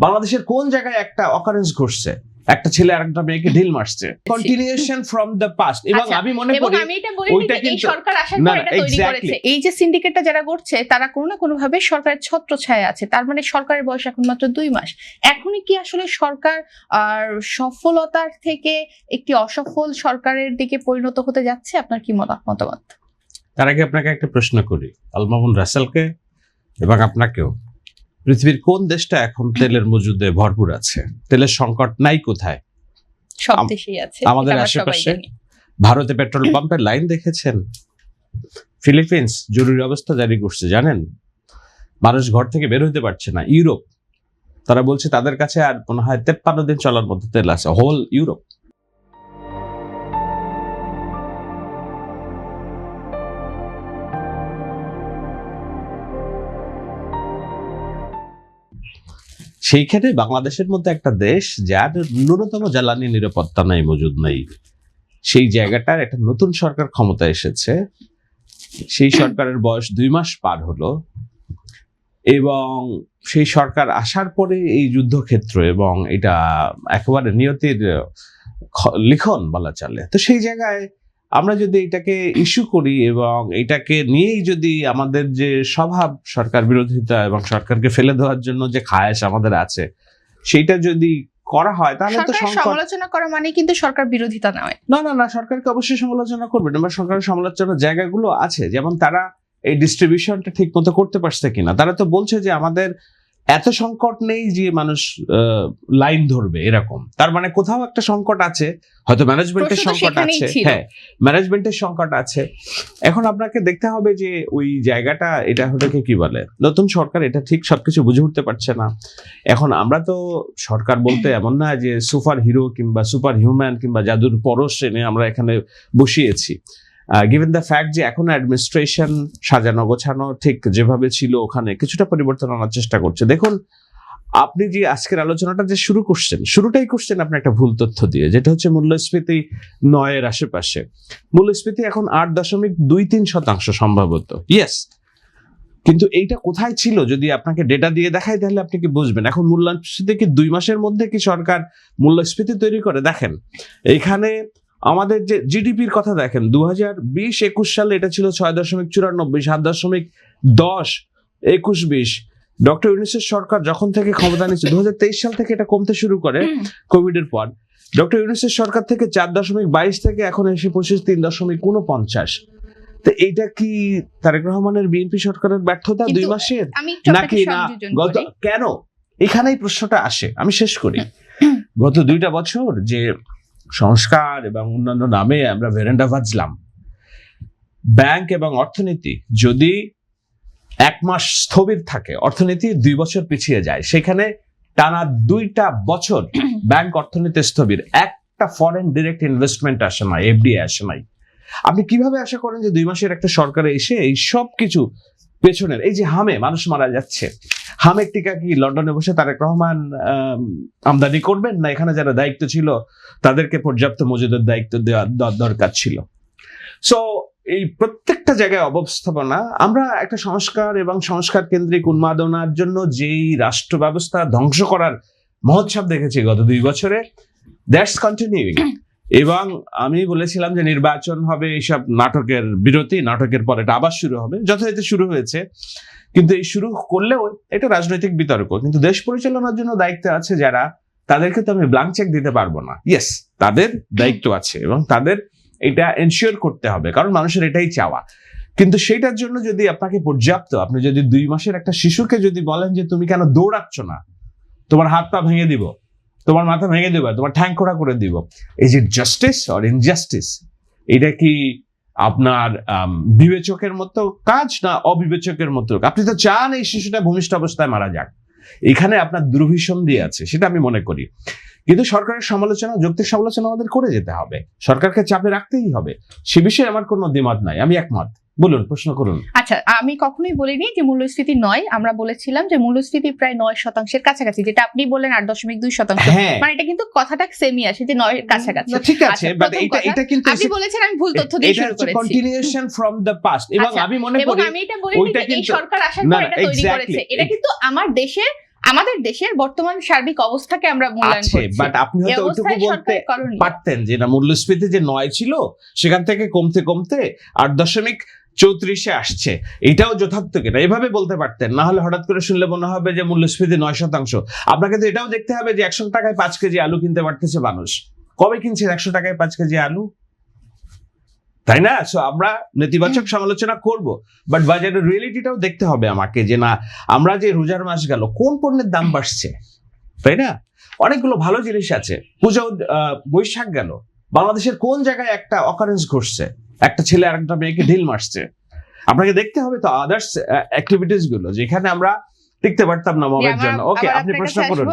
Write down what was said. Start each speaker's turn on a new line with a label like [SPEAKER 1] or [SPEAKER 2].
[SPEAKER 1] বাংলাদেশের কোন জায়গায় একটা অকারেন্স ঘটছে একটা ছেলে আরেকটা মেয়েকে ঢিল মারছে, কন্টিনিউশন ফ্রম দ্য পাস্ট। এবং আমি মনে করি
[SPEAKER 2] ওইটা কিন্তু সরকার আসার পর এটা তৈরি করেছে। এই যে সিন্ডিকেটটা যারা করছে তারা কোনো না কোনো ভাবে সরকারের ছত্রছায়া আছে। তার মানে সরকারের বয়স এখন মাত্র 2 মাস। এখনই কি আসলে সরকার আর সফলতার থেকে একটি অসফল সরকারের দিকে পরিণত হতে যাচ্ছে? আপনার কি মতামত?
[SPEAKER 1] তার আগে আপনাকে একটা প্রশ্ন করি, আল মামুন রাসেলকে এবং আপনাকেও, পৃথিবীর কোন দেশটা এখন তেলের মজুদে ভরপুর আছে? তেলের সংকট নাই কোথায়?
[SPEAKER 2] সব দেশেই আছে।
[SPEAKER 1] আমাদের আশেপাশে ভারতে পেট্রোল পাম্পের লাইন দেখেছেন? ফিলিপিন্স জরুরি অবস্থা জারি করছে, জানেন? মানুষ ঘর থেকে বের হতে পারছে না। ইউরোপ, তারা বলছে তাদের কাছে আর মনে হয় 53 দিন চলার মতো তেল আছে, হোল ইউরোপ। সেইখানে বাংলাদেশের মধ্যে একটা দেশ যার ন্যূনতম জ্বালানি নিরাপত্তা নাই, মজুদ নাই, সেই জায়গাটার একটা নতুন সরকার ক্ষমতা এসেছে। সেই সরকারের বয়স 2 মাস পার হলো এবং সেই সরকার আসার পরে এই যুদ্ধক্ষেত্র এবং এটা একেবারে নিয়তির লিখন বলা চলে। তো সেই জায়গায় আমরা যদি এটাকে ইস্যু করি এবং এটাকে নিয়েই যদি আমাদের যে স্বভাব সরকার বিরোধিতা এবং সরকারকে ফেলে দেওয়ার জন্য যে খায়েশ আমাদের আছে, সেইটা যদি করা হয় তাহলে তো
[SPEAKER 2] সমালোচনা করা মানে কিন্তু সরকার বিরোধিতা নয়।
[SPEAKER 1] না, সরকারকে অবশ্যই সমালোচনা করবেন। এবার সরকারের সমালোচনার জায়গাগুলো আছে, যেমন তারা এই ডিস্ট্রিবিউশনটা ঠিক মতো করতে পারছে কিনা। তারা তো বলছে যে আমাদের এত সংকট নেই যে মানুষ লাইন ধরবে এরকম। তার মানে কোথাও একটা সংকট আছে, হয়তো ম্যানেজমেন্টের সংকট আছে। হ্যাঁ, ম্যানেজমেন্টের সংকট আছে। এখন আপনাকে দেখতে হবে যে ওই জায়গাটা, এটা হলোকে কি বলে, নতুন সরকার এটা ঠিক সবকিছু বুঝে উঠতে পারছে না। এখন আমরা তো সরকার বলতে এমন না যে সুপার হিরো কিংবা সুপার হিউম্যান কিংবা জাদুর পরশ এনে আমরা এখানে বসিয়েছি। গিভেন দ্য ফ্যাক্ট যে এখন অ্যাডমিনিস্ট্রেশন সাজানো গোছানো ঠিক যেভাবে ছিল ওখানে কিছুটা পরিবর্তন আনার চেষ্টা করছে। দেখুন, আপনি যে আজকের আলোচনাটা যে শুরুটাই করছেন আপনি একটা ভুল তথ্য দিয়ে, যেটা হচ্ছে মূল্যস্ফীতি 9 এর আশেপাশে। মূল্যস্ফীতি এখন 8.23% সম্ভবত। ইয়েস, কিন্তু এইটা কোথায় ছিল যদি আপনাকে ডেটা দিয়ে দেখায় তাহলে আপনি কি বুঝবেন? এখন মূল্যস্ফীতি কি 2 মাসের মধ্যে কি সরকার মূল্যস্ফীতি তৈরি করে? দেখেন এইখানে আমাদের যে জিডিপির কথা দেখেন, 2020-21 সালে এটা ছিল 6.94, 7.10, 21-22। ডক্টর ইউনূসের সরকার যখন থেকে ক্ষমতা নিচ্ছে 2023 সাল থেকে এটা কমতে শুরু করে কোভিড এর পর। ডক্টর ইউনূসের সরকার থেকে 4.22 থেকে এখন এসে 3.49। তো এইটা কি তারেক রহমানের বিএনপি সরকারের ব্যর্থতা 2 মাসের নাকি না গত? কেন এখানেই প্রশ্নটা আসে। আমি শেষ করি। গত 2টা বছর যে সংস্কার এবং অন্যান্য নামে আমরা ভেরেন্ডা বাজলাম, ব্যাংক এবং অর্থনীতি যদি 1 মাস স্থবির থাকে, অর্থনীতি 2 বছর পিছিয়ে যায়, সেখানে টানা 2টা বছর ব্যাংক অর্থনীতি স্থবির, একটা ফরেন ডিরেক্ট ইনভেস্টমেন্ট আসে না, এফডিআই আসে নাই। আপনি কিভাবে আশা করেন যে 2 মাসের একটা সরকারে এসে এই সব কিছু পেছনের, এই যে হামে মানুষ মারা যাচ্ছে, হামের টিকা কি লন্ডনে বসে তারেক রহমান আমদানি করবেন, না এখানে যারা দায়িত্ব ছিল তাদেরকে পর্যাপ্ত মজুদের দায়িত্ব দেওয়া দরকার ছিল? সো এই প্রত্যেকটা জায়গায় অবস্থাপনা। আমরা একটা সংস্কার এবং সংস্কার কেন্দ্রিক উন্মাদনার জন্য যেই রাষ্ট্র ব্যবস্থা ধ্বংস করার মহোৎসব দেখেছি গত 2 বছরে, দ্যাটস কন্টিনিউইং। এবং আমি বলেছিলাম যে নির্বাচন হবে, এইসব নাটকের বিরতি, নাটকের পর এটা আবার শুরু হবে, যথারীতি শুরু হয়েছে। কিন্তু এই শুরু করলেও এটা রাজনৈতিক বিতর্ক, কিন্তু দেশ পরিচালনার জন্য দায়িত্ব আছে যারা, তাদেরকে তো আমি ব্ল্যাঙ্ক চেক দিতে পারবো না। ইয়েস, তাদের দায়িত্ব আছে এবং তাদের এটা এনশিওর করতে হবে, কারণ মানুষের এটাই চাওয়া। কিন্তু সেইটার জন্য যদি আপনাকে পর্যাপ্ত, আপনি যদি 2 মাসের একটা শিশুকে যদি বলেন যে তুমি কেন দৌড়াচ্ছ না, তোমার হাত পা ভেঙে দিব, তোমার মাথা ভেঙে দেবো, তোমার ঠ্যাং খোঁড়া করে দিব, is it justice or injustice? এটা কি আপনার বিবেচকের মতো কাজ না অবিবেচকের মতো? আপনি তো চান এই শিশুটা ভূমিষ্ঠ অবস্থায় মারা যাক, এখানে আপনার দুর্ভিসন্ধি দিয়ে আছে, সেটা আমি মনে করি। কিন্তু সরকারের সমালোচনা, যৌক্তিক সমালোচনা আমাদের করে যেতে হবে, সরকারকে চাপে রাখতেই হবে, সে বিষয়ে আমার কোনো দ্বিমত নাই, আমি একমত। বলুন, প্রশ্ন করুন।
[SPEAKER 2] আচ্ছা, আমি কখনোই বলিনি যে মূল্যস্ফীতি 9, আমরা বলেছিলাম যে মূল্যস্ফীতি প্রায় 9% কাছাকাছি, যেটা আপনি বলেন 8.2%। মানে এটা কিন্তু কথাটা সেমই আসে যে 9 এর কাছাকাছি।
[SPEAKER 1] ঠিক আছে, বাট এটা কিন্তু
[SPEAKER 2] আপনি বলেছেন আমি ভুল তথ্য দিয়ে শুরু করেছি।
[SPEAKER 1] Continuation from the past. এবং আমি মনে করি,
[SPEAKER 2] এবং আমি এটা বলিনি যে এই সরকার আসার পর এটা তৈরি করেছে। এটা কিন্তু আমার দেশের আমাদের দেশের বর্তমান সার্বিক অবস্থাকে আমরা মূল্যায়ন
[SPEAKER 1] আছে,
[SPEAKER 2] করছি।
[SPEAKER 1] বাট আপনি
[SPEAKER 2] এই
[SPEAKER 1] হয়তো ওইটুকু
[SPEAKER 2] অবস্থায়
[SPEAKER 1] বলতে
[SPEAKER 2] সরকারের করণীয়।
[SPEAKER 1] পারতেন যে না, মূল্যস্ফীতি যে 9 ছিল সেখান থেকে কমতে কমতে 8.34 আসছে, এটাও যথার্থ কিনা এভাবে বলতে পারতেন। না হলে হঠাৎ করে শুনলে মনে হবে যে মূল্যস্ফীতি 9%। আপনাকে তো এটাও দেখতে হবে যে 100 টাকায় 5 কেজি আলু কিনতে পারতেছে মানুষ। কবে কিনছে 100 টাকায় 5 কেজি আলু, তাই না? সো আমরা নেতিবাচক সমালোচনা করব, বাট বাজারের রিয়েলিটিটাও দেখতে হবে আমাকে, যে না আমরা যে রোজার মাস গেল কোন পণ্যের দাম বাড়ছে, তাই না? অনেকগুলো ভালো জিনিস আছে। পূজা বৈশাখ গেল, বাংলাদেশের কোন জায়গায় একটা অকারেন্স ঘটছে, একটা ছেলে আর একটা মেয়েকে ঢিল মারছে। আপনাকে দেখতে হবে তো আদার্স অ্যাক্টিভিটিস গুলো যেখানে আমরা টিকতে পারতাম না মবের জন্য। ওকে, আপনি প্রশ্ন করুন।